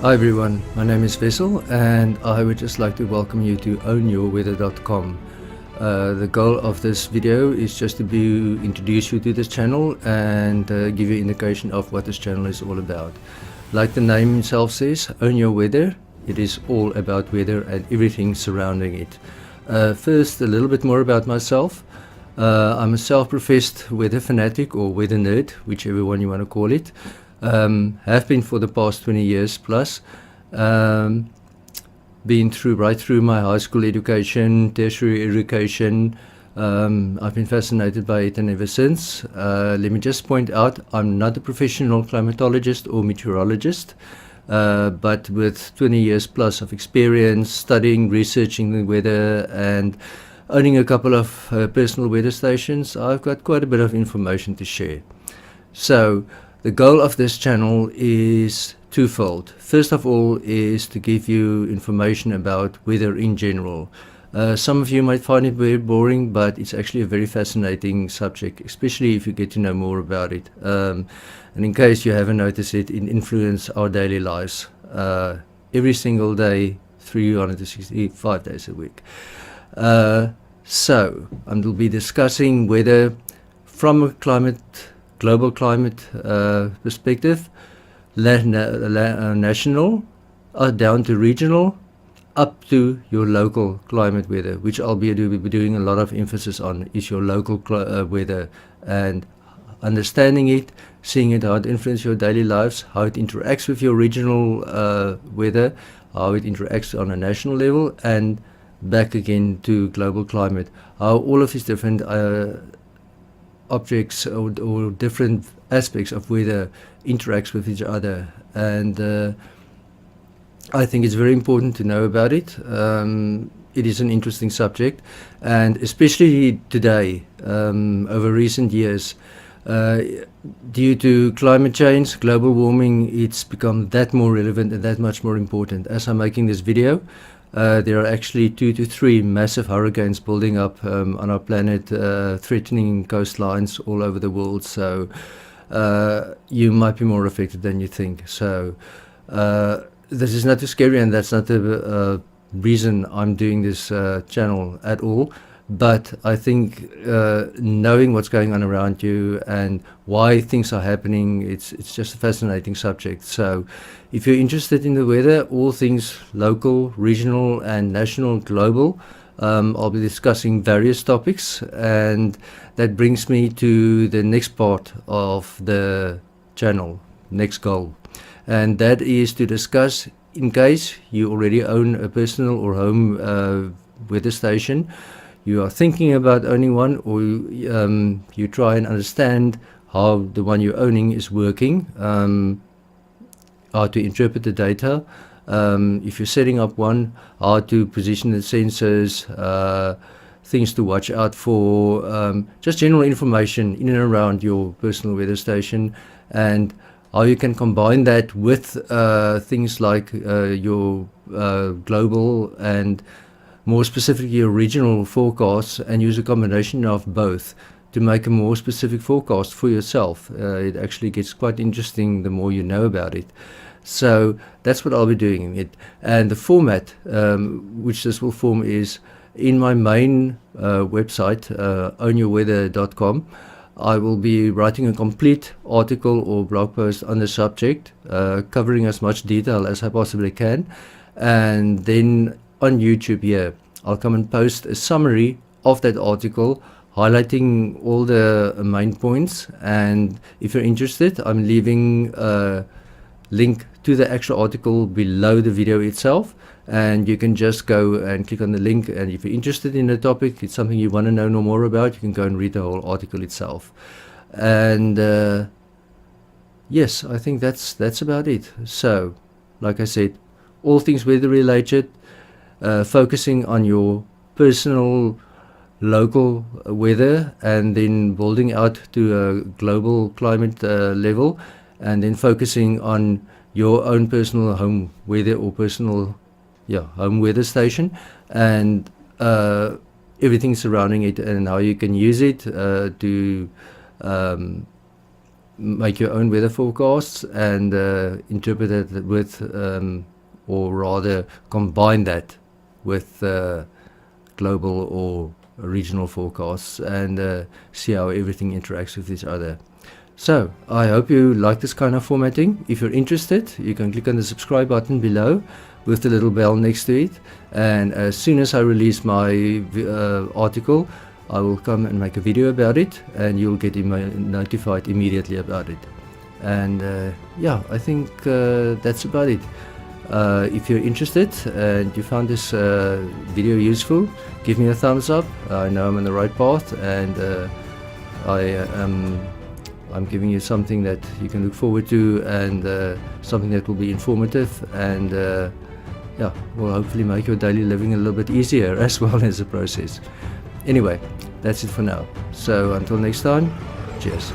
Hi everyone, my name is Vessel and I would just like to welcome you to ownyourweather.com. The goal of this video is just to introduce you to this channel and give you an indication of what this channel is all about. Like the name itself says, Own Your Weather, it is all about weather and everything surrounding it. First, a little bit more about myself. I'm a self-professed weather fanatic or weather nerd, whichever one you want to call it. Have been for the past 20 years plus. Been right through my high school education, tertiary education. I've been fascinated by it and ever since. Let me just point out, I'm not a professional climatologist or meteorologist, but with 20 years plus of experience studying, researching the weather and owning a couple of personal weather stations, I've got quite a bit of information to share. So the goal of this channel is twofold. First of all is to give you information about weather in general. Some of you might find it very boring, but it's actually a very fascinating subject, especially if you get to know more about it. And in case you haven't noticed it influences our daily lives every single day, 365 days a week. So I will be discussing weather from a global climate perspective, national, down to regional, up to your local climate weather, which I'll be doing a lot of emphasis on, is your local weather and understanding it, seeing it, how it influences your daily lives, how it interacts with your regional weather, how it interacts on a national level, and back again to global climate, how all of these different objects or different aspects of weather interacts with each other, and I think it's very important to know about it. It is an interesting subject, and especially today, over recent years, due to climate change, global warming, it's become that more relevant and that much more important. As I'm making this video, there are actually 2 to 3 massive hurricanes building up on our planet, threatening coastlines all over the world. So you might be more affected than you think. So this is not too scary, and that's not the reason I'm doing this channel at all. But I think knowing what's going on around you and why things are happening, it's just a fascinating subject. So if you're interested in the weather, all things local, regional and national, global, I'll be discussing various topics, and that brings me to the next part of the channel, next goal. And that is to discuss, in case you already own a personal or home weather station, you are thinking about owning one, or you try and understand how the one you're owning is working, how to interpret the data, if you're setting up one, how to position the sensors, things to watch out for, just general information in and around your personal weather station, and how you can combine that with things like your global and more specifically your regional forecasts, and use a combination of both to make a more specific forecast for yourself. It actually gets quite interesting the more you know about it. So that's what I'll be doing it. And the format which this will form is in my main website, ownyourweather.com. I will be writing a complete article or blog post on the subject, covering as much detail as I possibly can, and then on YouTube here, I'll come and post a summary of that article, highlighting all the main points. And if you're interested, I'm leaving a link to the actual article below the video itself, and you can just go and click on the link, and if you're interested in the topic, it's something you want to know no more about, you can go and read the whole article itself. And yes, I think that's about it. So like I said, all things weather related, focusing on your personal local weather, and then building out to a global climate level, and then focusing on your own personal home weather or personal home weather station, and everything surrounding it, and how you can use it to make your own weather forecasts and interpret it with, or rather combine that with global or regional forecasts, and see how everything interacts with each other. So I hope you like this kind of formatting. If you're interested, you can click on the subscribe button below with the little bell next to it, and as soon as I release my article, I will come and make a video about it, and you'll get notified immediately about it. And yeah, I think that's about it. If you're interested and you found this video useful, give me a thumbs up. I know I'm on the right path, and I'm giving you something that you can look forward to, and something that will be informative, and yeah, will hopefully make your daily living a little bit easier as well as the process. Anyway, that's it for now. So until next time, cheers.